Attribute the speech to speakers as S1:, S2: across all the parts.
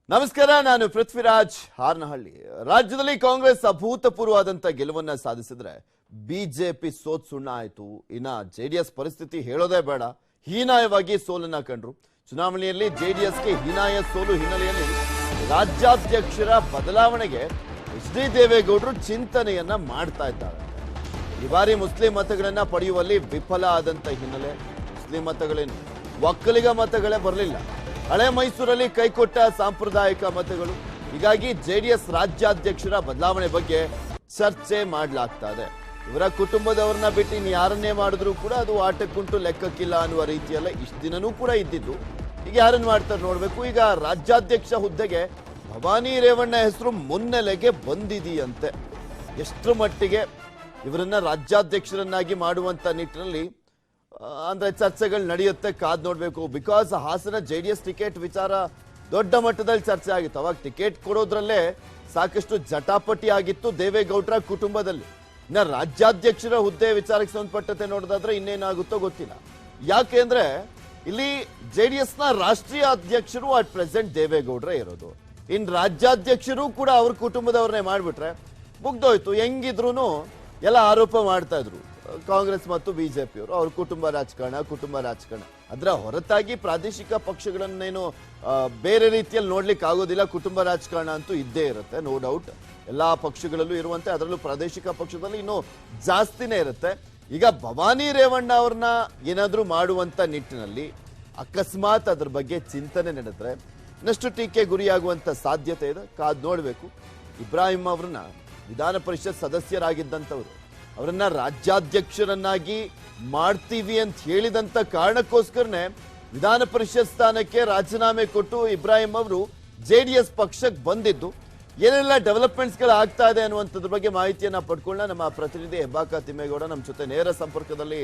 S1: ನಮಸ್ಕಾರ, ನಾನು ಪೃಥ್ವಿರಾಜ್ ಹಾರ್ನಹಳ್ಳಿ. ರಾಜ್ಯದಲ್ಲಿ ಕಾಂಗ್ರೆಸ್ ಅಭೂತಪೂರ್ವವಾದಂತ ಗೆಲುವನ್ನ ಸಾಧಿಸಿದ್ರೆ ಬಿಜೆಪಿ ಸೋತ್ ಸುಣ್ಣ ಆಯ್ತು. ಇನ್ನ ಜೆಡಿಎಸ್ ಪರಿಸ್ಥಿತಿ ಹೇಳೋದೇ ಬೇಡ, ಹೀನಾಯವಾಗಿ ಸೋಲನ್ನ ಕಂಡ್ರು. ಚುನಾವಣೆಯಲ್ಲಿ ಜೆಡಿಎಸ್ಗೆ ಹೀನಾಯ ಸೋಲು ಹಿನ್ನೆಲೆಯಲ್ಲಿ ರಾಜ್ಯಾಧ್ಯಕ್ಷರ ಬದಲಾವಣೆಗೆ ಎಚ್ ಡಿ ದೇವೇಗೌಡರು ಚಿಂತನೆಯನ್ನ ಮಾಡ್ತಾ ಇದ್ದಾರೆ. ಈ ಬಾರಿ ಮುಸ್ಲಿಂ ಮತಗಳನ್ನ ಪಡೆಯುವಲ್ಲಿ ವಿಫಲ ಆದಂತ ಹಿನ್ನೆಲೆ ಮುಸ್ಲಿಂ ಮತಗಳೇನು ಒಕ್ಕಲಿಗ ಮತಗಳೇ ಬರಲಿಲ್ಲ. ಹಳೆ ಮೈಸೂರಲ್ಲಿ ಕೈಕೊಟ್ಟ ಸಾಂಪ್ರದಾಯಿಕ ಮತಗಳು. ಹೀಗಾಗಿ ಜೆಡಿಎಸ್ ರಾಜ್ಯಾಧ್ಯಕ್ಷರ ಬದಲಾವಣೆ ಬಗ್ಗೆ ಚರ್ಚೆ ಮಾಡಲಾಗ್ತಾ ಇದೆ. ಇವರ ಕುಟುಂಬದವರನ್ನ ಬಿಟ್ಟು ಇನ್ನು ಯಾರನ್ನೇ ಮಾಡಿದ್ರು ಕೂಡ ಅದು ಆಟಕ್ಕುಂಟು ಲೆಕ್ಕಕ್ಕಿಲ್ಲ ಅನ್ನುವ ರೀತಿಯಲ್ಲ ಇಷ್ಟು ದಿನನೂ ಕೂಡ ಇದ್ದಿದ್ದು. ಈಗ ಯಾರನ್ನು ಮಾಡ್ತಾರೆ ನೋಡ್ಬೇಕು. ಈಗ ರಾಜ್ಯಾಧ್ಯಕ್ಷ ಹುದ್ದೆಗೆ ಭವಾನಿ ರೇವಣ್ಣ ಹೆಸರು ಮುನ್ನೆಲೆಗೆ ಬಂದಿದೆಯಂತೆ. ಎಷ್ಟರ ಮಟ್ಟಿಗೆ ಇವರನ್ನ ರಾಜ್ಯಾಧ್ಯಕ್ಷರನ್ನಾಗಿ ಮಾಡುವಂತ ನಿಟ್ಟಿನಲ್ಲಿ ಅಂದ್ರೆ ಚರ್ಚೆಗಳು ನಡೆಯುತ್ತೆ, ಕಾದ್ ನೋಡ್ಬೇಕು. ಬಿಕಾಸ್ ಹಾಸನ ಜೆಡಿಎಸ್ ಟಿಕೆಟ್ ವಿಚಾರ ದೊಡ್ಡ ಮಟ್ಟದಲ್ಲಿ ಚರ್ಚೆ ಆಗಿತ್ತು. ಅವಾಗ ಟಿಕೆಟ್ ಕೊಡೋದ್ರಲ್ಲೇ ಸಾಕಷ್ಟು ಜಟಾಪಟಿ ಆಗಿತ್ತು ದೇವೇಗೌಡರ ಕುಟುಂಬದಲ್ಲಿ. ಇನ್ನ ರಾಜ್ಯಾಧ್ಯಕ್ಷರ ಹುದ್ದೆ ವಿಚಾರಕ್ಕೆ ಸಂಬಂಧಪಟ್ಟಂತೆ ನೋಡೋದಾದ್ರೆ ಇನ್ನೇನಾಗುತ್ತೋ ಗೊತ್ತಿಲ್ಲ. ಯಾಕೆಂದ್ರೆ ಇಲ್ಲಿ ಜೆಡಿಎಸ್ ನ ರಾಷ್ಟ್ರೀಯ ಅಧ್ಯಕ್ಷರು ಅಟ್ ಪ್ರೆಸೆಂಟ್ ದೇವೇಗೌಡರೇ ಇರೋದು. ಇನ್ ರಾಜ್ಯಾಧ್ಯಕ್ಷರು ಕೂಡ ಅವ್ರ ಕುಟುಂಬದವ್ರನ್ನೇ ಮಾಡ್ಬಿಟ್ರೆ ಮುಗ್ದೋಯ್ತು. ಹೆಂಗಿದ್ರು ಎಲ್ಲ ಆರೋಪ ಮಾಡ್ತಾ ಇದ್ರು ಕಾಂಗ್ರೆಸ್ ಮತ್ತು ಬಿಜೆಪಿಯವರು, ಅವ್ರ ಕುಟುಂಬ ರಾಜಕಾರಣ. ಅದರ ಹೊರತಾಗಿ ಪ್ರಾದೇಶಿಕ ಪಕ್ಷಗಳನ್ನೇನು ಬೇರೆ ರೀತಿಯಲ್ಲಿ ನೋಡ್ಲಿಕ್ಕೆ ಆಗೋದಿಲ್ಲ. ಕುಟುಂಬ ರಾಜಕಾರಣ ಅಂತೂ ಇದ್ದೇ ಇರುತ್ತೆ, ನೋ ಡೌಟ್. ಎಲ್ಲಾ ಪಕ್ಷಗಳಲ್ಲೂ ಇರುವಂತೆ ಅದರಲ್ಲೂ ಪ್ರಾದೇಶಿಕ ಪಕ್ಷದಲ್ಲಿ ಇನ್ನೂ ಜಾಸ್ತಿನೇ ಇರುತ್ತೆ. ಈಗ ಭವಾನಿ ರೇವಣ್ಣ ಅವ್ರನ್ನ ಏನಾದ್ರೂ ಮಾಡುವಂತ ನಿಟ್ಟಿನಲ್ಲಿ ಅಕಸ್ಮಾತ್ ಅದ್ರ ಬಗ್ಗೆ ಚಿಂತನೆ ನಡೆದ್ರೆ ಇನ್ನಷ್ಟು ಟೀಕೆ ಗುರಿಯಾಗುವಂತ ಸಾಧ್ಯತೆ ಇದೆ, ಕಾದ್ ನೋಡ್ಬೇಕು. ಇಬ್ರಾಹಿಂ ಅವ್ರನ್ನ ವಿಧಾನ ಪರಿಷತ್ ಸದಸ್ಯರಾಗಿದ್ದಂಥವ್ರು, ಅವರನ್ನ ರಾಜ್ಯಾಧ್ಯಕ್ಷರನ್ನಾಗಿ ಮಾಡ್ತೀವಿ ಅಂತ ಹೇಳಿದಂತ ಕಾರಣಕ್ಕೋಸ್ಕರನೇ ವಿಧಾನ ಪರಿಷತ್ ಸ್ಥಾನಕ್ಕೆ ರಾಜೀನಾಮೆ ಕೊಟ್ಟು ಇಬ್ರಾಹಿಂ ಅವರು ಜೆಡಿಎಸ್ ಪಕ್ಷಕ್ಕೆ ಬಂದಿದ್ದು. ಏನೆಲ್ಲ ಡೆವಲಪ್ಮೆಂಟ್ಸ್ ಗಳು ಆಗ್ತಾ ಇದೆ ಅನ್ನುವಂಥದ್ರ ಬಗ್ಗೆ ಮಾಹಿತಿಯನ್ನ ಪಡ್ಕೊಳ್ಳೋಣ. ನಮ್ಮ ಪ್ರತಿನಿಧಿ ಹೆಬ್ಬಾಕ ತಿಮ್ಮೇಗೌಡ ನಮ್ಮ ಜೊತೆ ನೇರ ಸಂಪರ್ಕದಲ್ಲಿ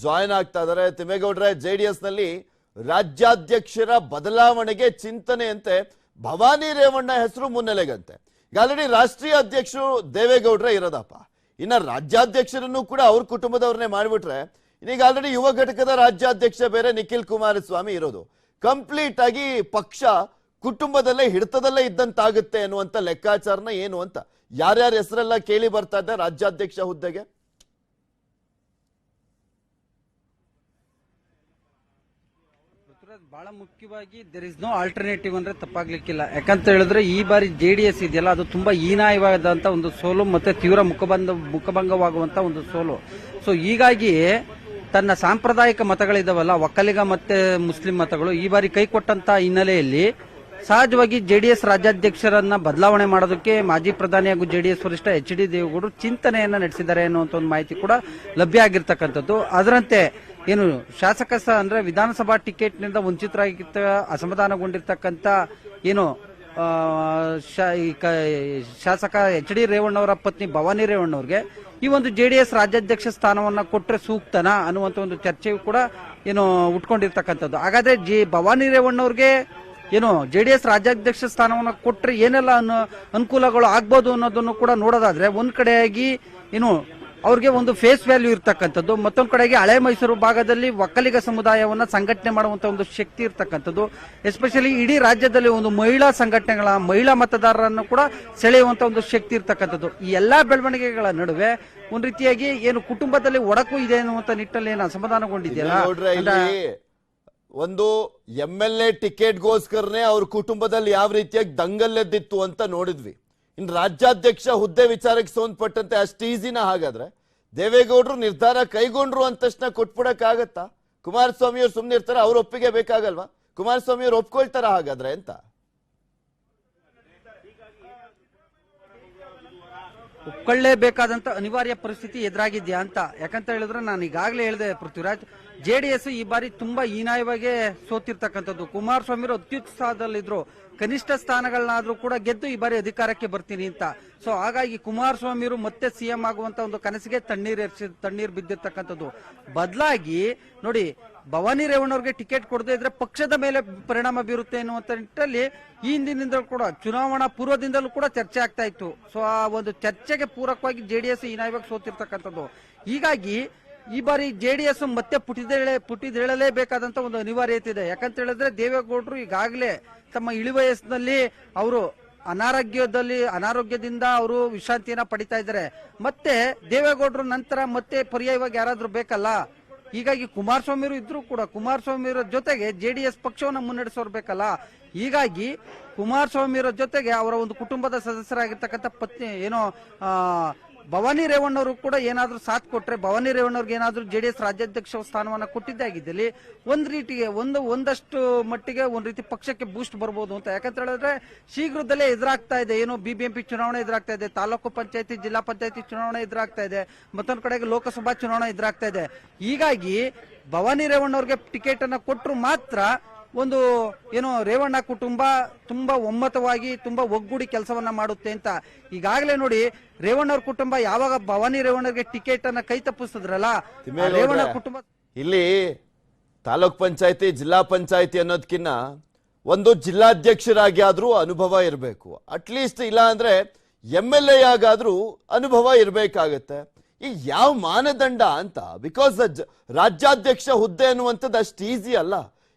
S1: ಜಾಯಿನ್ ಆಗ್ತಾ ಇದ್ದಾರೆ. ತಿಮ್ಮೇಗೌಡ್ರೆ, ಜೆಡಿಎಸ್ ನಲ್ಲಿ ರಾಜ್ಯಾಧ್ಯಕ್ಷರ ಬದಲಾವಣೆಗೆ ಚಿಂತನೆಯಂತೆ ಭವಾನಿ ರೇವಣ್ಣ ಹೆಸರು ಮುನ್ನೆಲೆಗಂತೆ. ಈಗ ಆಲ್ರೆಡಿ ರಾಷ್ಟ್ರೀಯ ಅಧ್ಯಕ್ಷರು ದೇವೇಗೌಡ್ರೆ ಇರೋದಪ್ಪ. ಇನ್ನ ರಾಜ್ಯಾಧ್ಯಕ್ಷರನ್ನು ಕೂಡ ಅವ್ರ ಕುಟುಂಬದವ್ರನ್ನೇ ಮಾಡಿಬಿಟ್ರೆ ಈಗ ಆಲ್ರೆಡಿ ಯುವ ಘಟಕದ ರಾಜ್ಯಾಧ್ಯಕ್ಷ ಬೇರೆ ನಿಖಿಲ್ ಕುಮಾರಸ್ವಾಮಿ ಇರೋದು. ಕಂಪ್ಲೀಟ್ ಆಗಿ ಪಕ್ಷ ಕುಟುಂಬದಲ್ಲೇ ಹಿಡಿತದಲ್ಲೇ ಇದ್ದಂತಾಗುತ್ತೆ ಅನ್ನುವಂತ ಲೆಕ್ಕಾಚಾರನ ಏನು ಅಂತ ಯಾರ್ಯಾರ ಹೆಸರೆಲ್ಲ ಕೇಳಿ ಬರ್ತಾ ಇದ್ದ ರಾಜ್ಯಾಧ್ಯಕ್ಷ ಹುದ್ದೆಗೆ?
S2: ಬಹಳ ಮುಖ್ಯವಾಗಿ ದೇರ್ ಇಸ್ ನೋ ಆಲ್ಟರ್ನೇಟಿವ್ ಅಂದ್ರೆ ತಪ್ಪಾಗ್ಲಿಕ್ಕಿಲ್ಲ. ಯಾಕಂತ ಹೇಳಿದ್ರೆ ಈ ಬಾರಿ ಜೆಡಿಎಸ್ ಇದೆಯಲ್ಲ, ಅದು ತುಂಬಾ ಹೀನಾಯವಾದಂತ ಒಂದು ಸೋಲು ಮತ್ತೆ ತೀವ್ರ ಮುಖಭಂಗವಾಗುವಂತ ಒಂದು ಸೋಲು. ಸೊ ಹೀಗಾಗಿ ತನ್ನ ಸಾಂಪ್ರದಾಯಿಕ ಮತಗಳಿದಾವಲ್ಲ, ಒಕ್ಕಲಿಗ ಮತ್ತೆ ಮುಸ್ಲಿಂ ಮತಗಳು ಈ ಬಾರಿ ಕೈ ಕೊಟ್ಟಂತ ಹಿನ್ನೆಲೆಯಲ್ಲಿ ಸಹಜವಾಗಿ ಜೆಡಿಎಸ್ ರಾಜ್ಯಾಧ್ಯಕ್ಷರನ್ನ ಬದಲಾವಣೆ ಮಾಡೋದಕ್ಕೆ ಮಾಜಿ ಪ್ರಧಾನಿ ಹಾಗೂ ಜೆಡಿಎಸ್ ವರಿಷ್ಠ ಎಚ್ ಡಿ ದೇವೇಗೌಡರು ಚಿಂತನೆಯನ್ನ ನಡೆಸಿದ್ದಾರೆ ಅನ್ನುವಂತ ಒಂದು ಮಾಹಿತಿ ಕೂಡ ಲಭ್ಯ ಆಗಿರ್ತಕ್ಕಂಥದ್ದು. ಅದರಂತೆ ಏನು ಶಾಸಕ ಅಂದ್ರೆ ವಿಧಾನಸಭಾ ಟಿಕೆಟ್ ನಿಂದ ವಂಚಿತರಾಗಿ ಅಸಮಾಧಾನಗೊಂಡಿರ್ತಕ್ಕಂಥ ಏನು ಶಾಸಕ ಎಚ್ ಡಿ ರೇವಣ್ಣವರ ಪತ್ನಿ ಭವಾನಿ ರೇವಣ್ಣವ್ರಿಗೆ ಈ ಒಂದು ಜೆಡಿಎಸ್ ರಾಜ್ಯಾಧ್ಯಕ್ಷ ಸ್ಥಾನವನ್ನ ಕೊಟ್ರೆ ಸೂಕ್ತನಾ ಅನ್ನುವಂತ ಒಂದು ಚರ್ಚೆಯು ಕೂಡ ಏನು ಉಟ್ಕೊಂಡಿರ್ತಕ್ಕಂಥದ್ದು. ಹಾಗಾದ್ರೆ ಭವಾನಿ ರೇವಣ್ಣವ್ರಿಗೆ ಏನು ಜೆಡಿಎಸ್ ರಾಜ್ಯಾಧ್ಯಕ್ಷ ಸ್ಥಾನವನ್ನ ಕೊಟ್ರೆ ಏನೆಲ್ಲ ಅನುಕೂಲಗಳು ಆಗ್ಬೋದು ಅನ್ನೋದನ್ನು ಕೂಡ ನೋಡೋದಾದ್ರೆ ಒಂದ್ ಕಡೆಯಾಗಿ ಏನು ಅವ್ರಿಗೆ ಒಂದು ಫೇಸ್ ವ್ಯಾಲ್ಯೂ ಇರ್ತಕ್ಕಂಥದ್ದು, ಮತ್ತೊಂದು ಕಡೆಗೆ ಹಳೆ ಮೈಸೂರು ಭಾಗದಲ್ಲಿ ಒಕ್ಕಲಿಗ ಸಮುದಾಯವನ್ನ ಸಂಘಟನೆ ಮಾಡುವಂತ ಒಂದು ಶಕ್ತಿ ಇರ್ತಕ್ಕಂಥದ್ದು. ಎಸ್ಪೆಷಲಿ ಇಡೀ ರಾಜ್ಯದಲ್ಲಿ ಒಂದು ಮಹಿಳಾ ಸಂಘಟನೆಗಳ ಮಹಿಳಾ ಮತದಾರರನ್ನು ಕೂಡ ಸೆಳೆಯುವಂತ ಒಂದು ಶಕ್ತಿ ಇರ್ತಕ್ಕಂಥದ್ದು. ಈ ಎಲ್ಲಾ ಬೆಳವಣಿಗೆಗಳ ನಡುವೆ ಒಂದ್ ರೀತಿಯಾಗಿ ಏನು ಕುಟುಂಬದಲ್ಲಿ ಒಡಕು ಇದೆ ಅನ್ನುವಂತ ನಿಟ್ಟಲ್ಲಿ ಏನು ಅಸಮಾಧಾನಗೊಂಡಿದೆಯಲ್ಲ,
S1: ಒಂದು MLA ಟಿಕೆಟ್ಗೋಸ್ಕರನೇ ಅವ್ರ ಕುಟುಂಬದಲ್ಲಿ ಯಾವ ರೀತಿಯಾಗಿ ದಂಗಲ್ಲೆದ್ದಿತ್ತು ಅಂತ ನೋಡಿದ್ವಿ. ಇನ್ನು ರಾಜ್ಯಾಧ್ಯಕ್ಷ ಹುದ್ದೆ ವಿಚಾರಕ್ಕೆ ಸಂಬಂಧಪಟ್ಟಂತೆ ಅಷ್ಟು ಈಸಿನ? ಹಾಗಾದ್ರೆ ದೇವೇಗೌಡರು ನಿರ್ಧಾರ ಕೈಗೊಂಡ್ರು ಅಂತ ತಕ್ಷಣ ಕೊಟ್ಬಿಡಕ್ಕಾಗತ್ತಾ? ಕುಮಾರಸ್ವಾಮಿ ಅವ್ರು ಸುಮ್ನೆ ಇರ್ತಾರ? ಅವ್ರ ಒಪ್ಪಿಗೆ ಬೇಕಾಗಲ್ವಾ? ಕುಮಾರಸ್ವಾಮಿ ಅವ್ರು ಒಪ್ಕೊಳ್ತಾರ ಹಾಗಾದ್ರೆ ಅಂತ?
S2: ಒಪ್ಕೊಳ್ಳೇಬೇಕಾದಂತ ಅನಿವಾರ್ಯ ಪರಿಸ್ಥಿತಿ ಎದುರಾಗಿದ್ಯಾ ಅಂತ. ಯಾಕಂತ ಹೇಳಿದ್ರೆ ನಾನು ಈಗಾಗಲೇ ಹೇಳಿದೆ ಪೃಥ್ವಿರಾಜ್, ಜೆಡಿಎಸ್ ಈ ಬಾರಿ ತುಂಬಾ ಹೀನಾಯವಾಗಿ ಸೋತಿರ್ತಕ್ಕಂಥದ್ದು. ಕುಮಾರಸ್ವಾಮಿ ಅವರು ಅತ್ಯುತ್ಸಾಹದಲ್ಲಿದ್ರು, ಕನಿಷ್ಠ ಸ್ಥಾನಗಳನ್ನಾದ್ರೂ ಕೂಡ ಗೆದ್ದು ಈ ಬಾರಿ ಅಧಿಕಾರಕ್ಕೆ ಬರ್ತೀನಿ ಅಂತ. ಸೊ ಹಾಗಾಗಿ ಕುಮಾರಸ್ವಾಮಿ ಅವರು ಮತ್ತೆ ಸಿಎಂ ಆಗುವಂತ ಒಂದು ಕನಸಿಗೆ ತಣ್ಣೀರ್ ಬಿದ್ದಿರ್ತಕ್ಕಂಥದ್ದು. ಬದಲಾಗಿ ನೋಡಿ, ಭವಾನಿ ರೇವಣ್ಣವ್ರಿಗೆ ಟಿಕೆಟ್ ಕೊಡದೇ ಇದ್ರೆ ಪಕ್ಷದ ಮೇಲೆ ಪರಿಣಾಮ ಬೀರುತ್ತೆ ಅನ್ನುವಂತ ನಿಟ್ಟಿನಲ್ಲಿ ಈ ಹಿಂದಿನಿಂದ ಕೂಡ ಚುನಾವಣಾ ಪೂರ್ವದಿಂದಲೂ ಕೂಡ ಚರ್ಚೆ ಆಗ್ತಾ ಇತ್ತು. ಸೊ ಆ ಒಂದು ಚರ್ಚೆಗೆ ಪೂರಕವಾಗಿ ಜೆಡಿಎಸ್ ಹೀನಾಯವಾಗಿ ಸೋತಿರ್ತಕ್ಕಂಥದ್ದು. ಹೀಗಾಗಿ ಈ ಬಾರಿ ಜೆಡಿಎಸ್ ಮತ್ತೆ ಪುಟಿದೇಳಲೇಬೇಕಾದಂತ ಒಂದು ಅನಿವಾರ್ಯತೆ ಇದೆ. ಯಾಕಂತ ಹೇಳಿದ್ರೆ ದೇವೇಗೌಡರು ಈಗಾಗಲೇ ತಮ್ಮ ಇಳಿವಯಸ್ಸಿನಲ್ಲಿ ಅವರು ಅನಾರೋಗ್ಯದಿಂದ ಅವರು ವಿಶ್ರಾಂತಿಯನ್ನ ಪಡಿತಾ ಇದ್ದಾರೆ. ಮತ್ತೆ ದೇವೇಗೌಡರು ನಂತರ ಮತ್ತೆ ಪರ್ಯಾಯವಾಗಿ ಯಾರಾದ್ರೂ ಬೇಕಲ್ಲ. ಹೀಗಾಗಿ ಕುಮಾರಸ್ವಾಮಿ ಇದ್ರು ಕೂಡ ಕುಮಾರಸ್ವಾಮಿ ಜೊತೆಗೆ ಜೆಡಿಎಸ್ ಪಕ್ಷವನ್ನ ಮುನ್ನಡೆಸೋರು ಬೇಕಲ್ಲ. ಹೀಗಾಗಿ ಕುಮಾರಸ್ವಾಮಿ ಜೊತೆಗೆ ಅವರ ಒಂದು ಕುಟುಂಬದ ಸದಸ್ಯರಾಗಿರ್ತಕ್ಕಂಥ ಪತ್ನಿ ಭವಾನಿ ರೇವಣ್ಣವರು ಕೂಡ ಏನಾದ್ರೂ ಸಾಥ್ ಕೊಟ್ರೆ, ಭವಾನಿ ರೇವಣ್ಣವ್ರಿಗೆ ಏನಾದ್ರೂ ಜೆಡಿಎಸ್ ರಾಜ್ಯಾಧ್ಯಕ್ಷ ಸ್ಥಾನವನ್ನ ಕೊಟ್ಟಿದ್ದೇ ಆಗಿದ್ದಲ್ಲಿ ಒಂದಷ್ಟು ಮಟ್ಟಿಗೆ ಒಂದ್ ರೀತಿ ಪಕ್ಷಕ್ಕೆ ಬೂಸ್ಟ್ ಬರ್ಬೋದು ಅಂತ. ಯಾಕಂತ ಹೇಳಿದ್ರೆ ಶೀಘ್ರದಲ್ಲೇ ಎದುರಾಗ್ತಾ ಇದೆ, ಏನು ಬಿಬಿಎಂಪಿ ಚುನಾವಣೆ ಎದುರಾಗ್ತಾ ಇದೆ, ತಾಲೂಕು ಪಂಚಾಯತಿ ಜಿಲ್ಲಾ ಪಂಚಾಯತಿ ಚುನಾವಣೆ ಎದುರಾಗ್ತಾ ಇದೆ, ಮತ್ತೊಂದು ಕಡೆಗೆ ಲೋಕಸಭಾ ಚುನಾವಣೆ ಎದುರಾಗ್ತಾ ಇದೆ. ಹೀಗಾಗಿ ಭವಾನಿ ರೇವಣ್ಣವ್ರಿಗೆ ಟಿಕೆಟ್ ಅನ್ನ ಕೊಟ್ಟರು ಮಾತ್ರ ಒಂದು ಏನೋ ರೇವಣ್ಣ ಕುಟುಂಬ ತುಂಬಾ ಒಮ್ಮತವಾಗಿ ತುಂಬಾ ಒಗ್ಗೂಡಿ ಕೆಲಸವನ್ನ ಮಾಡುತ್ತೆ ಅಂತ. ಈಗಾಗಲೇ ನೋಡಿ ರೇವಣ್ಣವ್ರ ಕುಟುಂಬ ಯಾವಾಗ ಭವಾನಿ ರೇವಣ್ಣರಿಗೆ ಟಿಕೆಟ್ ಅನ್ನ ಕೈ ತಪ್ಪಿಸಿದ್ರಲ್ಲ, ರೇವಣ್ಣ ಕುಟುಂಬ
S1: ಇಲ್ಲಿ ತಾಲೂಕ್ ಪಂಚಾಯತಿ ಜಿಲ್ಲಾ ಪಂಚಾಯತಿ ಅನ್ನೋದಕ್ಕಿನ್ನ ಒಂದು ಜಿಲ್ಲಾಧ್ಯಕ್ಷರಾಗಿ ಆದ್ರೂ ಅನುಭವ ಇರಬೇಕು. ಅಟ್ಲೀಸ್ಟ್ ಇಲ್ಲ ಅಂದ್ರೆ MLA ಆಗಾದ್ರೂ ಅನುಭವ ಇರಬೇಕಾಗತ್ತೆ. ಈ ಯಾವ ಮಾನದಂಡ ಅಂತ? ಬಿಕಾಸ್ ರಾಜ್ಯಾಧ್ಯಕ್ಷ ಹುದ್ದೆ ಅನ್ನುವಂಥದ್ದು ಅಷ್ಟು ಈಸಿ ಅಲ್ಲ.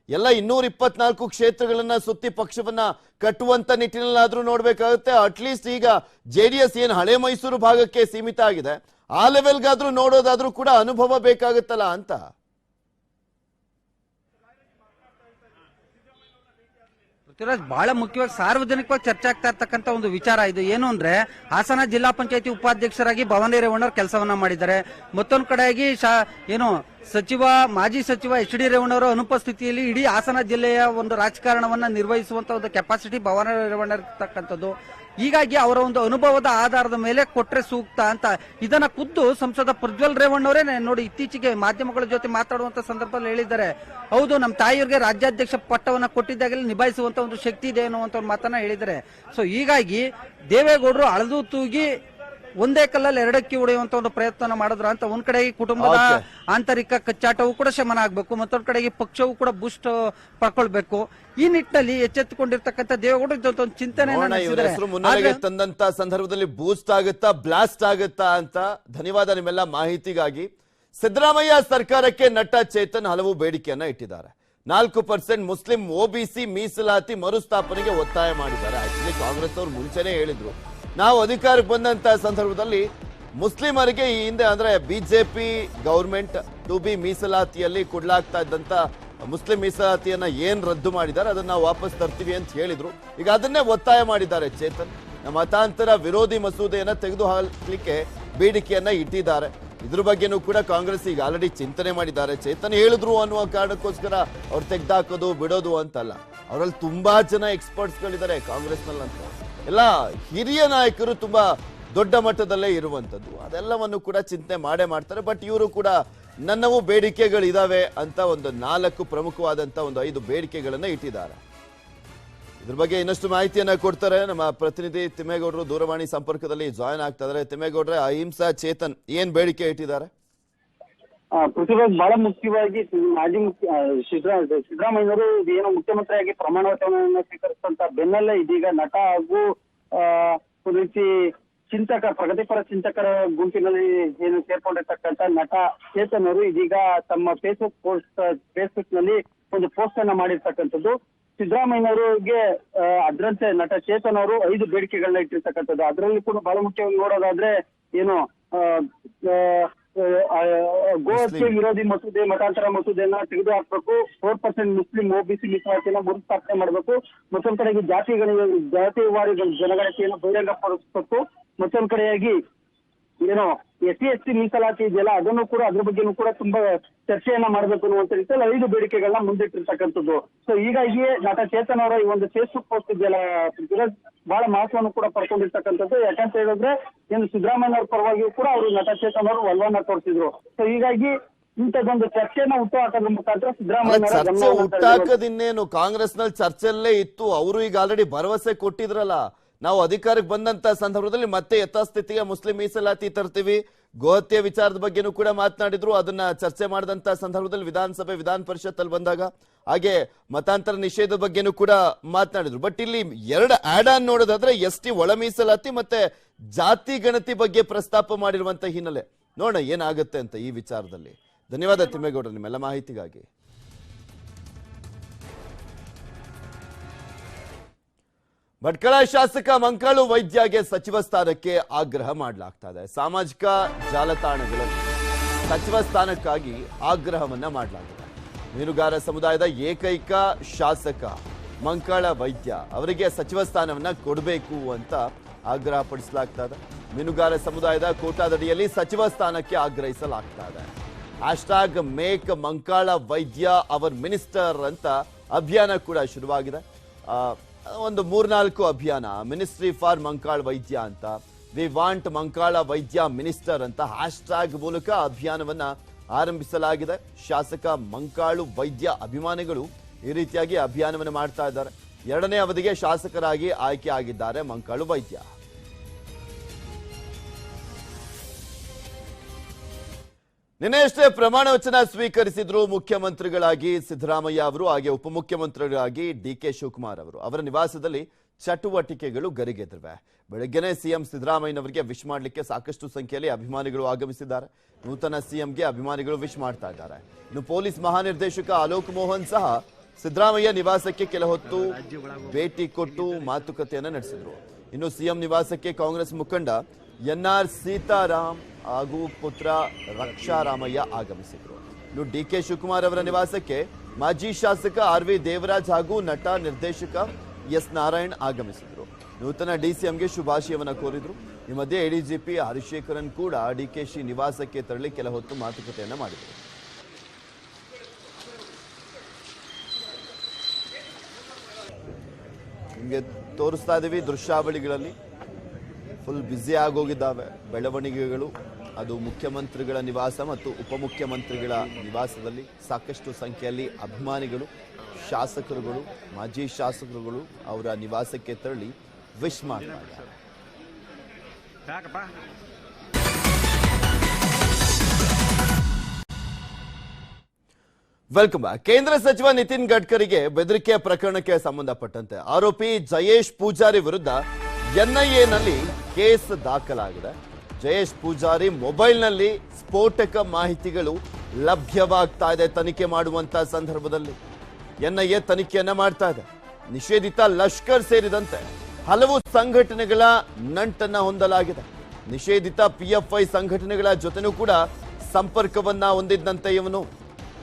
S1: ಎಲ್ಲ 224 ಕ್ಷೇತ್ರಗಳನ್ನ ಸುತ್ತಿ ಪಕ್ಷವನ್ನ ಕಟ್ಟುವಂತ ನಿಟ್ಟಿನಲ್ಲಾದ್ರೂ ನೋಡ್ಬೇಕಾಗುತ್ತೆ. ಅಟ್ಲೀಸ್ಟ್ ಈಗ JDS ಏನ್ ಹಳೆ ಮೈಸೂರು ಭಾಗಕ್ಕೆ ಸೀಮಿತ ಆಗಿದೆ, ಆ ಲೆವೆಲ್ಗಾದ್ರೂ ನೋಡೋದಾದ್ರೂ ಕೂಡ ಅನುಭವ ಬೇಕಾಗುತ್ತಲ್ಲ ಅಂತ.
S2: ಬಹಳ ಮುಖ್ಯವಾಗಿ ಸಾರ್ವಜನಿಕವಾಗಿ ಚರ್ಚೆ ಆಗ್ತಾ ಇರ್ತಕ್ಕಂಥ ಒಂದು ವಿಚಾರ ಇದು. ಏನು ಅಂದ್ರೆ ಹಾಸನ ಜಿಲ್ಲಾ ಪಂಚಾಯತಿ ಉಪಾಧ್ಯಕ್ಷರಾಗಿ ಭವಾನಿ ರೇವಣ್ಣವ್ರು ಕೆಲಸವನ್ನ ಮಾಡಿದ್ದಾರೆ. ಮತ್ತೊಂದು ಕಡೆಯಾಗಿ ಮಾಜಿ ಸಚಿವ HD ರೇವಣ್ಣವರ ಅನುಪಸ್ಥಿತಿಯಲ್ಲಿ ಇಡೀ ಹಾಸನ ಜಿಲ್ಲೆಯ ಒಂದು ರಾಜಕಾರಣವನ್ನ ನಿರ್ವಹಿಸುವಂತ ಒಂದು ಕೆಪಾಸಿಟಿ ಭವಾನಿ ರೇವಣ್ಣ ಇರ್ತಕ್ಕಂಥದ್ದು. ಹೀಗಾಗಿ ಅವರ ಒಂದು ಅನುಭವದ ಆಧಾರದ ಮೇಲೆ ಕೊಟ್ರೆ ಸೂಕ್ತ ಅಂತ ಇದನ್ನ ಖುದ್ದು ಸಂಸದ ಪ್ರಜ್ವಲ್ ರೇವಣ್ಣವರೇ ನೋಡಿ ಇತ್ತೀಚೆಗೆ ಮಾಧ್ಯಮಗಳ ಜೊತೆ ಮಾತಾಡುವಂತ ಸಂದರ್ಭದಲ್ಲಿ ಹೇಳಿದ್ದಾರೆ. ಹೌದು, ನಮ್ಮ ತಾಯಿಯವರಿಗೆ ರಾಜ್ಯಾಧ್ಯಕ್ಷ ಪಟ್ಟವನ್ನ ಕೊಟ್ಟಿದ್ದಾಗಲೇ ನಿಭಾಯಿಸುವಂತ ಒಂದು ಶಕ್ತಿ ಇದೆ ಅನ್ನುವಂತ ಒಂದು ಮಾತನ್ನ ಹೇಳಿದ್ದಾರೆ. ಸೊ ಹೀಗಾಗಿ ದೇವೇಗೌಡರು ಅಳದು ತೂಗಿ ಒಂದೇ ಕಲ್ಲಲ್ಲಿ ಎರಡಕ್ಕಿ ಹೊಡೆಯುವಂತ ಒಂದು ಪ್ರಯತ್ನ ಮಾಡಿದ್ರ ಅಂತ. ಒಂದ್ ಕಡೆಗೆ ಕುಟುಂಬದ ಆಂತರಿಕ ಕಚ್ಚಾಟವೂ ಕೂಡ ಶಮನ ಆಗ್ಬೇಕು, ಮತ್ತೊಂದ್ ಕಡೆಗೆ ಪಕ್ಷವೂ ಕೂಡ ಬೂಸ್ಟ್ ಪಡ್ಕೊಳ್ಬೇಕು. ಈ ನಿಟ್ಟಿನಲ್ಲಿ ಎಚ್ಚೆತ್ತುಕೊಂಡಿರ್ತಕ್ಕಂಥ ದೇವೇಗೌಡರು ಒಂದು ಚಿಂತನೆ
S1: ಮುನ್ನೆಲೆಗೆ ತಂದಂತ ಸಂದರ್ಭದಲ್ಲಿ ಬೂಸ್ಟ್ ಆಗುತ್ತಾ ಬ್ಲಾಸ್ಟ್ ಆಗುತ್ತಾ ಅಂತ. ಧನ್ಯವಾದ ನಿಮ್ಮೆಲ್ಲ ಮಾಹಿತಿಗಾಗಿ. ಸಿದ್ದರಾಮಯ್ಯ ಸರ್ಕಾರಕ್ಕೆ ನಟ ಚೇತನ್ ಹಲವು ಬೇಡಿಕೆಯನ್ನ ಇಟ್ಟಿದ್ದಾರೆ. 4% ಮುಸ್ಲಿಂ OBC ಮೀಸಲಾತಿ ಮರುಸ್ಥಾಪನೆಗೆ ಒತ್ತಾಯ ಮಾಡಿದ್ದಾರೆ. ಆಕ್ಚುಲಿ ಕಾಂಗ್ರೆಸ್ ಅವರು ಮುಂಚೆನೆ ಹೇಳಿದ್ರು, ನಾವು ಅಧಿಕಾರಕ್ಕೆ ಬಂದಂತ ಸಂದರ್ಭದಲ್ಲಿ ಮುಸ್ಲಿಮರಿಗೆ ಈ ಹಿಂದೆ ಅಂದ್ರೆ ಬಿಜೆಪಿ ಗವರ್ಮೆಂಟ್ 2B ಮೀಸಲಾತಿಯಲ್ಲಿ ಕೊಡ್ಲಾಗ್ತಾ ಇದ್ದಂತ ಮುಸ್ಲಿಂ ಮೀಸಲಾತಿಯನ್ನ ಏನ್ ರದ್ದು ಮಾಡಿದ್ದಾರೆ ಅದನ್ನ ನಾವು ವಾಪಸ್ ತರ್ತೀವಿ ಅಂತ ಹೇಳಿದ್ರು. ಈಗ ಅದನ್ನೇ ಒತ್ತಾಯ ಮಾಡಿದ್ದಾರೆ ಚೇತನ್. ಮತಾಂತರ ವಿರೋಧಿ ಮಸೂದೆಯನ್ನ ತೆಗೆದು ಹಾಕ್ಲಿಕ್ಕೆ ಬೇಡಿಕೆಯನ್ನ ಇಟ್ಟಿದ್ದಾರೆ. ಇದ್ರ ಬಗ್ಗೆನೂ ಕೂಡ ಕಾಂಗ್ರೆಸ್ ಈಗ ಆಲ್ರೆಡಿ ಚಿಂತನೆ ಮಾಡಿದ್ದಾರೆ. ಚೇತನ್ ಹೇಳಿದ್ರು ಅನ್ನುವ ಕಾರಣಕ್ಕೋಸ್ಕರ ಅವ್ರು ತೆಗ್ದಾಕೋದು ಬಿಡೋದು ಅಂತಲ್ಲ. ಅವರಲ್ಲಿ ತುಂಬಾ ಜನ ಎಕ್ಸ್ಪರ್ಟ್ಸ್ಗಳಿದ್ದಾರೆ ಕಾಂಗ್ರೆಸ್ನಲ್ಲಂತ. ಎಲ್ಲ ಹಿರಿಯ ನಾಯಕರು ತುಂಬಾ ದೊಡ್ಡ ಮಟ್ಟದಲ್ಲೇ ಇರುವಂತದ್ದು. ಅದೆಲ್ಲವನ್ನು ಕೂಡ ಚಿಂತನೆ ಮಾಡ್ತಾರೆ. ಬಟ್ ಇವರು ಕೂಡ ನನ್ನವು ಬೇಡಿಕೆಗಳಿದಾವೆ ಅಂತ ಒಂದು 4 ಪ್ರಮುಖವಾದಂತ ಒಂದು 5 ಬೇಡಿಕೆಗಳನ್ನ ಇಟ್ಟಿದ್ದಾರೆ. ಇದ್ರ ಬಗ್ಗೆ ಇನ್ನಷ್ಟು ಮಾಹಿತಿಯನ್ನ ಕೊಡ್ತಾರೆ ನಮ್ಮ ಪ್ರತಿನಿಧಿ ತಿಮ್ಮೇಗೌಡರು. ದೂರವಾಣಿ ಸಂಪರ್ಕದಲ್ಲಿ ಜಾಯಿನ್ ಆಗ್ತಾ ಇದ್ದಾರೆ. ತಿಮ್ಮೇಗೌಡ್ರೆ, ಅಹಿಂಸಾ ಚೇತನ್ ಏನ್ ಬೇಡಿಕೆ ಇಟ್ಟಿದ್ದಾರೆ?
S3: ಪೃಥ್ವಿರಾಜ್, ಬಹಳ ಮುಖ್ಯವಾಗಿ ಮಾಜಿ ಸಿದ್ದರಾಮಯ್ಯವರು ಏನೋ ಮುಖ್ಯಮಂತ್ರಿಯಾಗಿ ಪ್ರಮಾಣ ವಚನವನ್ನು ಸ್ವೀಕರಿಸಿದಂತ ಬೆನ್ನಲ್ಲೇ ಇದೀಗ ನಟ ಹಾಗೂ ಒಂದು ರೀತಿ ಪ್ರಗತಿಪರ ಚಿಂತಕರ ಗುಂಪಿನಲ್ಲಿ ಏನು ಸೇರ್ಕೊಂಡಿರ್ತಕ್ಕಂಥ ನಟ ಚೇತನ್ ಅವರು ಇದೀಗ ತಮ್ಮ ಫೇಸ್ಬುಕ್ ನಲ್ಲಿ ಒಂದು ಪೋಸ್ಟ್ ಅನ್ನ ಮಾಡಿರ್ತಕ್ಕಂಥದ್ದು. ಸಿದ್ದರಾಮಯ್ಯನವರಿಗೆ ಅದರಂತೆ ನಟ ಚೇತನ್ ಅವರು 5 ಬೇಡಿಕೆಗಳನ್ನ ಇಟ್ಟಿರ್ತಕ್ಕಂಥದ್ದು. ಅದರಲ್ಲಿ ಕೂಡ ಬಹಳ ಮುಖ್ಯವಾಗಿ ನೋಡೋದಾದ್ರೆ ಏನು ಗೋಹತ್ಯೆ ವಿರೋಧಿ ಮಸೂದೆ, ಮತಾಂತರ ಮಸೂದೆಯನ್ನ ತೆಗೆದು ಹಾಕ್ಬೇಕು, 4% ಮುಸ್ಲಿಂ OBC ಮೀಸಲಾತಿಯನ್ನ ಮರುಸ್ಥಾಪನೆ ಮಾಡಬೇಕು, ಮತ್ತೊಂದ್ ಕಡೆಗೆ ಜಾತಿವಾರಿ ಜನಗಣತಿಯನ್ನು ಬಹಿರಂಗಪಡಿಸಬೇಕು, ಮತ್ತೊಂದ್ ಕಡೆಯಾಗಿ ಏನೋ SC ಮೀಸಲಾತಿ ಇದೆಯಲ್ಲ ಅದನ್ನು ಕೂಡ ಅದ್ರ ಬಗ್ಗೆನೂ ಕೂಡ ತುಂಬಾ ಚರ್ಚೆಯನ್ನ ಮಾಡಬೇಕು ಅನ್ನುವಂತ ರೀತಿಯಲ್ಲಿ 5 ಬೇಡಿಕೆಗಳನ್ನ ಮುಂದಿಟ್ಟಿರ್ತಕ್ಕಂಥದ್ದು. ಸೊ ಹೀಗಾಗಿಯೇ ನಟ ಚೇತನ್ ಅವರ ಈ ಒಂದು ಫೇಸ್ಬುಕ್ ಪೋಸ್ಟ್ ಇದೆಯಲ್ಲ ಬಹಳ ಮಹತ್ವವನ್ನು ಕೂಡ ಪಡ್ಕೊಂಡಿರ್ತಕ್ಕಂಥದ್ದು. ಯಾಕಂತ ಹೇಳಿದ್ರೆ ಏನು ಸಿದ್ದರಾಮಯ್ಯ ಅವ್ರ ಪರವಾಗಿಯೂ ಕೂಡ ಅವರು ನಟ ಚೇತನ್ ಅವರು ಒಲವನ್ನ ತೋರಿಸಿದ್ರು. ಸೊ ಹೀಗಾಗಿ ಇಂಥದ್ದೊಂದು ಚರ್ಚೆಯನ್ನ ಹುಟ್ಟು ಹಾಕೋದ್ರ ಮುಖಾಂತರ
S1: ಸಿದ್ದರಾಮಯ್ಯ ಹುಟ್ಟಾಕದಿನ್ನೇನು ಕಾಂಗ್ರೆಸ್ ನಲ್ಲಿ ಚರ್ಚೆಯಲ್ಲೇ ಇತ್ತು. ಅವರು ಈಗ ಆಲ್ರೆಡಿ ಭರವಸೆ ಕೊಟ್ಟಿದ್ರಲ್ಲ, ನಾವು ಅಧಿಕಾರಕ್ಕೆ ಬಂದಂತ ಸಂದರ್ಭದಲ್ಲಿ ಮತ್ತೆ ಯಥಾಸ್ಥಿತಿಗೆ ಮುಸ್ಲಿಂ ಮೀಸಲಾತಿ ತರ್ತೀವಿ, ಗೋಹತ್ಯೆ ವಿಚಾರದ ಬಗ್ಗೆನೂ ಕೂಡ ಮಾತನಾಡಿದ್ರು. ಅದನ್ನ ಚರ್ಚೆ ಮಾಡಿದಂತ ಸಂದರ್ಭದಲ್ಲಿ ವಿಧಾನಸಭೆ ವಿಧಾನ ಪರಿಷತ್ ಅಲ್ಲಿ ಬಂದಾಗ, ಹಾಗೆ ಮತಾಂತರ ನಿಷೇಧದ ಬಗ್ಗೆನೂ ಕೂಡ ಮಾತನಾಡಿದ್ರು. ಬಟ್ ಇಲ್ಲಿ 2 ಆಡ್ ಆನ್ ನೋಡೋದಾದ್ರೆ ST ಒಳ ಮೀಸಲಾತಿ ಮತ್ತೆ ಜಾತಿ ಗಣತಿ ಬಗ್ಗೆ ಪ್ರಸ್ತಾಪ ಮಾಡಿರುವಂತ ಹಿನ್ನೆಲೆ ನೋಡೋಣ ಏನಾಗುತ್ತೆ ಅಂತ ಈ ವಿಚಾರದಲ್ಲಿ. ಧನ್ಯವಾದ ತಿಮ್ಮೇಗೌಡರು ನಿಮ್ಮೆಲ್ಲ ಮಾಹಿತಿಗಾಗಿ. ಭಟ್ಕಳ ಶಾಸಕ ಮಂಕಾಳು ವೈದ್ಯಗೆ ಸಚಿವ ಸ್ಥಾನಕ್ಕೆ ಆಗ್ರಹ ಮಾಡಲಾಗ್ತಾ ಇದೆ. ಸಾಮಾಜಿಕ ಜಾಲತಾಣಗಳಲ್ಲಿ ಸಚಿವ ಸ್ಥಾನಕ್ಕಾಗಿ ಆಗ್ರಹವನ್ನ ಮಾಡಲಾಗಿದೆ. ಮೀನುಗಾರ ಸಮುದಾಯದ ಏಕೈಕ ಶಾಸಕ ಮಂಕಾಳ ವೈದ್ಯ ಅವರಿಗೆ ಸಚಿವ ಸ್ಥಾನವನ್ನ ಕೊಡಬೇಕು ಅಂತ ಆಗ್ರಹ ಪಡಿಸಲಾಗ್ತಾ ಇದೆ. ಮೀನುಗಾರ ಸಮುದಾಯದ ಕೋಟಾದಡಿಯಲ್ಲಿ ಸಚಿವ ಸ್ಥಾನಕ್ಕೆ ಆಗ್ರಹಿಸಲಾಗ್ತಾ ಇದೆ. ಹ್ಯಾಶ್ಟ್ಯಾಗ್ ಮೇಕ್ ಮಂಕಾಳ ವೈದ್ಯ ಅವರ್ ಮಿನಿಸ್ಟರ್ ಅಂತ ಅಭಿಯಾನ ಕೂಡ ಶುರುವಾಗಿದೆ. ಒಂದು 3-4 ಅಭಿಯಾನ, ಮಿನಿಸ್ಟ್ರಿ ಫಾರ್ ಮಂಕಾಳ್ ವೈದ್ಯ ಅಂತ, ವಿ ವಾಂಟ್ ಮಂಕಾಳ ವೈದ್ಯ ಮಿನಿಸ್ಟರ್ ಅಂತ ಹ್ಯಾಶ್ಟ್ಯಾಗ್ ಮೂಲಕ ಅಭಿಯಾನವನ್ನ ಆರಂಭಿಸಲಾಗಿದೆ. ಶಾಸಕ ಮಂಕಾಳು ವೈದ್ಯ ಅಭಿಮಾನಿಗಳು ಈ ರೀತಿಯಾಗಿ ಅಭಿಯಾನವನ್ನು ಮಾಡ್ತಾ ಇದ್ದಾರೆ. 2ನೇ ಅವಧಿಗೆ ಶಾಸಕರಾಗಿ ಆಯ್ಕೆ ಆಗಿದ್ದಾರೆ ಮಂಕಾಳು ವೈದ್ಯ. ನಿನ್ನೆಯಷ್ಟೇ ಪ್ರಮಾಣ ವಚನ ಸ್ವೀಕರಿಸಿದ್ರು ಮುಖ್ಯಮಂತ್ರಿಗಳಾಗಿ ಸಿದ್ದರಾಮಯ್ಯ ಅವರು, ಹಾಗೆ ಉಪಮುಖ್ಯಮಂತ್ರಿಗಳಾಗಿ ಡಿಕೆ ಶಿವಕುಮಾರ್ ಅವರು. ಅವರ ನಿವಾಸದಲ್ಲಿ ಚಟುವಟಿಕೆಗಳು ಗರಿಗೆದರಿವೆ. ಬೆಳಗ್ಗೆನೆ ಸಿಎಂ ಸಿದ್ದರಾಮಯ್ಯನವರಿಗೆ ವಿಶ್ ಮಾಡಲಿಕ್ಕೆ ಸಾಕಷ್ಟು ಸಂಖ್ಯೆಯಲ್ಲಿ ಅಭಿಮಾನಿಗಳು ಆಗಮಿಸಿದ್ದಾರೆ. ನೂತನ ಸಿಎಂಗೆ ಅಭಿಮಾನಿಗಳು ವಿಶ್ ಮಾಡ್ತಾ ಇದ್ದಾರೆ. ಇನ್ನು ಪೊಲೀಸ್ ಮಹಾನಿರ್ದೇಶಕ ಅಲೋಕ್ ಮೋಹನ್ ಸಹ ಸಿದ್ದರಾಮಯ್ಯ ನಿವಾಸಕ್ಕೆ ಕೆಲ ಹೊತ್ತು ಭೇಟಿ ಕೊಟ್ಟು ಮಾತುಕತೆಯನ್ನ ನಡೆಸಿದ್ರು. ಇನ್ನು ಸಿಎಂ ನಿವಾಸಕ್ಕೆ ಕಾಂಗ್ರೆಸ್ ಮುಖಂಡ ಎನ್ಆರ್ ಸೀತಾರಾಮ್ ಹಾಗೂ ಪುತ್ರ ರಕ್ಷಾರಾಮಯ್ಯ ಆಗಮಿಸಿದ್ರು. ಇನ್ನು ಡಿಕೆ ಶಿವಕುಮಾರ್ ಅವರ ನಿವಾಸಕ್ಕೆ ಮಾಜಿ ಶಾಸಕ ಆರ್.ವಿ. ದೇವರಾಜ್ ಹಾಗೂ ನಟ ನಿರ್ದೇಶಕ ಎಸ್ ನಾರಾಯಣ್ ಆಗಮಿಸಿದ್ರು. ನೂತನ ಡಿಸಿಎಂಗೆ ಶುಭಾಶಯವನ್ನ ಕೋರಿದ್ರು. ಈ ಮಧ್ಯೆ ಎಡಿಜಿಪಿ ಹರಿಶೇಖರನ್ ಕೂಡ ಡಿಕೆಶಿ ನಿವಾಸಕ್ಕೆ ತೆರಳಿ ಕೆಲ ಹೊತ್ತು ಮಾತುಕತೆಯನ್ನ ಮಾಡಿದರು. ನಿಮಗೆ ತೋರಿಸ್ತಾ ಇದೀವಿ ದೃಶ್ಯಾವಳಿಗಳಲ್ಲಿ ಫುಲ್ ಬ್ಯುಸಿ ಆಗೋಗಿದ್ದಾವೆ ಬೆಳವಣಿಗೆಗಳು. ಅದು ಮುಖ್ಯಮಂತ್ರಿಗಳ ನಿವಾಸ ಮತ್ತು ಉಪಮುಖ್ಯಮಂತ್ರಿಗಳ ನಿವಾಸದಲ್ಲಿ ಸಾಕಷ್ಟು ಸಂಖ್ಯೆಯಲ್ಲಿ ಅಭಿಮಾನಿಗಳು, ಶಾಸಕರುಗಳು, ಮಾಜಿ ಶಾಸಕರುಗಳು ಅವರ ನಿವಾಸಕ್ಕೆ ತೆರಳಿ ವಿಶ್ ಮಾಡ್ತಾರೆ. Welcome back. ಕೇಂದ್ರ ಸಚಿವ ನಿತಿನ್ ಗಡ್ಕರಿಗೆ ಬೆದರಿಕೆ ಪ್ರಕರಣಕ್ಕೆ ಸಂಬಂಧಪಟ್ಟಂತೆ ಆರೋಪಿ ಜಯೇಶ್ ಪೂಜಾರಿ ವಿರುದ್ಧ ಎನ್ಐಎನಲ್ಲಿ ಕೇಸ್ ದಾಖಲಾಗಿದೆ. ಜಯೇಶ್ ಪೂಜಾರಿ ಮೊಬೈಲ್ನಲ್ಲಿ ಸ್ಫೋಟಕ ಮಾಹಿತಿಗಳು ಲಭ್ಯವಾಗ್ತಾ ಇದೆ. ತನಿಖೆ ಮಾಡುವಂತ ಸಂದರ್ಭದಲ್ಲಿ ಎನ್ಐಎ ತನಿಖೆಯನ್ನ ಮಾಡ್ತಾ ಇದೆ. ನಿಷೇಧಿತ ಲಷ್ಕರ್ ಸೇರಿದಂತೆ ಹಲವು ಸಂಘಟನೆಗಳ ನಂಟನ್ನ ಹೊಂದಲಾಗಿದೆ. ನಿಷೇಧಿತ ಪಿಎಫ್ಐ ಸಂಘಟನೆಗಳ ಜೊತೆನೂ ಕೂಡ ಸಂಪರ್ಕವನ್ನ ಹೊಂದಿದ್ದಂತೆ ಇವನು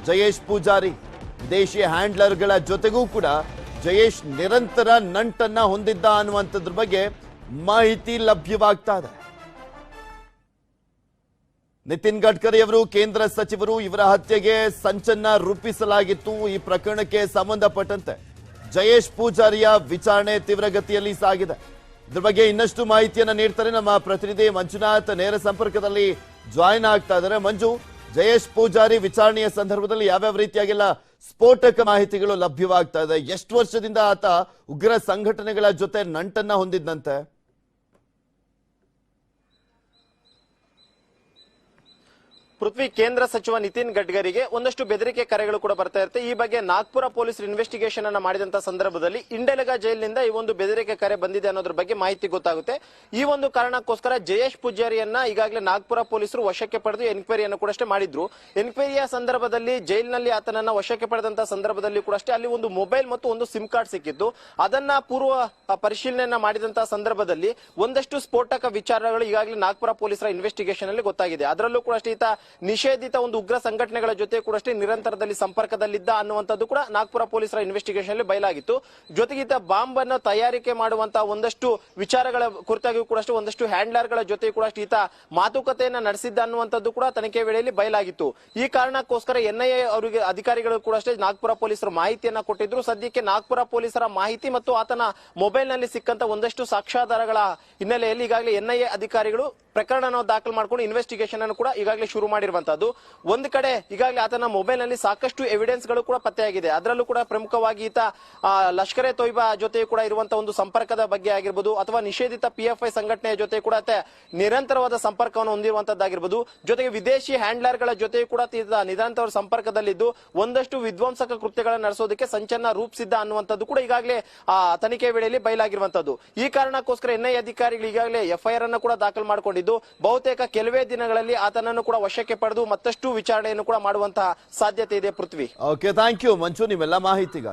S1: ಜಯೇಶ್ ಪೂಜಾರಿ. ವಿದೇಶಿ ಹ್ಯಾಂಡ್ಲರ್ಗಳ ಜೊತೆಗೂ ಕೂಡ ಜಯೇಶ್ ನಿರಂತರ ನಂಟನ್ನ ಹೊಂದಿದ್ದ ಅನ್ನುವಂಥದ್ರ ಬಗ್ಗೆ ಮಾಹಿತಿ ಲಭ್ಯವಾಗ್ತಾ ಇದೆ. ನಿತಿನ್ ಗಡ್ಕರಿ ಅವರು ಕೇಂದ್ರ ಸಚಿವರು, ಇವರ ಹತ್ಯೆಗೆ ಸಂಚನ್ನ ರೂಪಿಸಲಾಗಿತ್ತು. ಈ ಪ್ರಕರಣಕ್ಕೆ ಸಂಬಂಧಪಟ್ಟಂತೆ ಜಯೇಶ್ ಪೂಜಾರಿಯ ವಿಚಾರಣೆ ತೀವ್ರಗತಿಯಲ್ಲಿ ಸಾಗಿದೆ. ಇದ್ರ ಬಗ್ಗೆ ಇನ್ನಷ್ಟು ಮಾಹಿತಿಯನ್ನ ನೀಡ್ತಾರೆ ನಮ್ಮ ಪ್ರತಿನಿಧಿ ಮಂಜುನಾಥ್. ನೇರ ಸಂಪರ್ಕದಲ್ಲಿ ಜಾಯಿನ್ ಆಗ್ತಾ ಇದ್ದಾರೆ. ಮಂಜು, ಜಯೇಶ್ ಪೂಜಾರಿ ವಿಚಾರಣೆಯ ಸಂದರ್ಭದಲ್ಲಿ ಯಾವ್ಯಾವ ರೀತಿಯಾಗೆಲ್ಲ ಸ್ಫೋಟಕ ಮಾಹಿತಿಗಳು ಲಭ್ಯವಾಗ್ತಾ ಇದೆ? ಎಷ್ಟು ವರ್ಷದಿಂದ ಆತ ಉಗ್ರ ಸಂಘಟನೆಗಳ ಜೊತೆ ನಂಟನ್ನ ಹೊಂದಿದ್ದಂತೆ?
S4: ಪೃಥ್ವಿ, ಕೇಂದ್ರ ಸಚಿವ ನಿತಿನ್ ಗಡ್ಕರಿಗೆ ಒಂದಷ್ಟು ಬೆದರಿಕೆ ಕರೆಗಳು ಕೂಡ ಬರ್ತಾ ಇರುತ್ತೆ. ಈ ಬಗ್ಗೆ ನಾಗ್ಪುರ ಪೊಲೀಸರು ಇನ್ವೆಸ್ಟಿಗೇಷನ್ ಅನ್ನ ಮಾಡಿದಂತ ಸಂದರ್ಭದಲ್ಲಿ ಇಂಡೆಲಗ ಜೈಲಿನಿಂದ ಈ ಒಂದು ಬೆದರಿಕೆ ಕರೆ ಬಂದಿದೆ ಅನ್ನೋದ್ರ ಬಗ್ಗೆ ಮಾಹಿತಿ ಗೊತ್ತಾಗುತ್ತೆ. ಈ ಒಂದು ಕಾರಣಕ್ಕೋಸ್ಕರ ಜಯೇಶ್ ಪೂಜಾರಿಯನ್ನ ಈಗಾಗಲೇ ನಾಗ್ಪುರ ಪೊಲೀಸರು ವಶಕ್ಕೆ ಪಡೆದು ಎನ್ಕ್ವೈರಿಯನ್ನು ಕೂಡ ಅಷ್ಟೇ ಮಾಡಿದ್ರು. ಎನ್ಕ್ವೈರಿಯ ಸಂದರ್ಭದಲ್ಲಿ ಜೈಲಿನಲ್ಲಿ ಆತನನ್ನ ವಶಕ್ಕೆ ಪಡೆದಂತ ಸಂದರ್ಭದಲ್ಲಿ ಕೂಡ ಅಷ್ಟೇ ಅಲ್ಲಿ ಒಂದು ಮೊಬೈಲ್ ಮತ್ತು ಒಂದು ಸಿಮ್ ಕಾರ್ಡ್ ಸಿಕ್ಕಿತ್ತು. ಅದನ್ನ ಪೂರ್ವ ಪರಿಶೀಲನೆಯನ್ನ ಮಾಡಿದಂತಹ ಸಂದರ್ಭದಲ್ಲಿ ಒಂದಷ್ಟು ಸ್ಫೋಟಕ ವಿಚಾರಗಳು ಈಗಾಗಲೇ ನಾಗ್ಪುರ ಪೊಲೀಸರ ಇನ್ವೆಸ್ಟಿಗೇಷನ್ ಅಲ್ಲಿ ಗೊತ್ತಾಗಿದೆ. ಅದರಲ್ಲೂ ಕೂಡ ಅಷ್ಟೇ ಈತ ನಿಷೇಧಿತ ಒಂದು ಉಗ್ರ ಸಂಘಟನೆಗಳ ಜೊತೆ ಕೂಡ ಅಷ್ಟೇ ನಿರಂತರದಲ್ಲಿ ಸಂಪರ್ಕದಲ್ಲಿದ್ದ ಅನ್ನುವಂಥದ್ದು ಕೂಡ ನಾಗ್ಪುರ ಪೊಲೀಸರ ಇನ್ವೆಸ್ಟಿಗೇಷನ್ ಅಲ್ಲಿ ಬಯಲಾಗಿತ್ತು. ಜೊತೆಗಿದ್ದ ಬಾಂಬ್ ಅನ್ನು ತಯಾರಿಕೆ ಮಾಡುವಂತಹ ಒಂದಷ್ಟು ವಿಚಾರಗಳ ಕುರಿತಾಗಿಯೂ ಕೂಡ ಅಷ್ಟೇ ಒಂದಷ್ಟು ಹ್ಯಾಂಡ್ಲರ್ಗಳ ಜೊತೆ ಕೂಡ ಅಷ್ಟೇ ಈತ ಮಾತುಕತೆಯನ್ನ ನಡೆಸಿದ್ದ ಅನ್ನುವಂಥದ್ದು ಕೂಡ ತನಿಖೆ ವೇಳೆಯಲ್ಲಿ ಬಯಲಾಗಿತ್ತು. ಈ ಕಾರಣಕ್ಕೋಸ್ಕರ ಎನ್ಐಎ ಅವರಿಗೆ ಅಧಿಕಾರಿಗಳು ಕೂಡ ಅಷ್ಟೇ ನಾಗ್ಪುರ ಪೊಲೀಸರು ಮಾಹಿತಿಯನ್ನ ಕೊಟ್ಟಿದ್ರು. ಸದ್ಯಕ್ಕೆ ನಾಗ್ಪುರ ಪೊಲೀಸರ ಮಾಹಿತಿ ಮತ್ತು ಆತನ ಮೊಬೈಲ್ ನಲ್ಲಿ ಸಿಕ್ಕಂತ ಒಂದಷ್ಟು ಸಾಕ್ಷ್ಯಾಧಾರಗಳ ಹಿನ್ನೆಲೆಯಲ್ಲಿ ಈಗಾಗಲೇ ಎನ್ಐಎ ಅಧಿಕಾರಿಗಳು ಪ್ರಕರಣವನ್ನು ದಾಖಲು ಮಾಡಿಕೊಂಡು ಇನ್ವೆಸ್ಟಿಗೇಷನ್ ಅನ್ನು ಕೂಡ ಈಗಾಗಲೇ ಶುರು ಮಾಡಿರುವಂತದ್ದು. ಒಂದು ಕಡೆ ಈಗಾಗಲೇ ಆತನ ಮೊಬೈಲ್ ನಲ್ಲಿ ಸಾಕಷ್ಟು ಎವಿಡೆನ್ಸ್ ಗಳು ಕೂಡ ಪತ್ತೆಯಾಗಿದೆ. ಅದರಲ್ಲೂ ಕೂಡ ಪ್ರಮುಖವಾಗಿ ಈತ ಲಷ್ಕರ್ ಎ ತೊಯ್ಬಾ ಜೊತೆ ಕೂಡ ಇರುವಂತಹ ಒಂದು ಸಂಪರ್ಕದ ಬಗ್ಗೆ ಆಗಿರ್ಬೋದು, ಅಥವಾ ನಿಷೇಧಿತ ಪಿಎಫ್ಐ ಸಂಘಟನೆಯ ಜೊತೆ ಕೂಡ ನಿರಂತರವಾದ ಸಂಪರ್ಕವನ್ನು ಹೊಂದಿರುವಂತದ್ದಾಗಿರ್ಬೋದು, ಜೊತೆಗೆ ವಿದೇಶಿ ಹ್ಯಾಂಡ್ಲರ್ ಗಳ ಜೊತೆ ಕೂಡ ನಿರಂತರ ಸಂಪರ್ಕದಲ್ಲಿದ್ದು ಒಂದಷ್ಟು ವಿಧ್ವಂಸಕ ಕೃತ್ಯಗಳನ್ನು ನಡೆಸೋದಕ್ಕೆ ಸಂಚನ್ನ ರೂಪಿಸಿದ್ದ ಅನ್ನುವಂಥದ್ದು ಕೂಡ ಈಗಾಗಲೇ ತನಿಖೆ ವೇಳೆಯಲ್ಲಿ ಬಯಲಾಗಿರುವಂತದ್ದು. ಈ ಕಾರಣಕ್ಕೋಸ್ಕರ ಎನ್ಐಎ ಅಧಿಕಾರಿಗಳು ಈಗಾಗಲೇ ಎಫ್ಐಆರ್ ಅನ್ನು ಕೂಡ ದಾಖಲು ಮಾಡಿಕೊಂಡಿದ್ದು ಬಹುತೇಕ ಕೆಲವೇ ದಿನಗಳಲ್ಲಿ ಆತನನ್ನು ಕೂಡ ವಶಕ್ಕೆ ಪಡೆದು ಮತ್ತಷ್ಟು ವಿಚಾರಣೆಯನ್ನು ಕೂಡ ಮಾಡುವಂತಹ ಸಾಧ್ಯತೆ ಇದೆ. ಪೃಥ್ವಿ,
S1: ಓಕೆ, ಥ್ಯಾಂಕ್ ಯು ಮಂಜು, ನಿಮ್ಮೆಲ್ಲ ಮಾಹಿತಿಗಾಗಿ.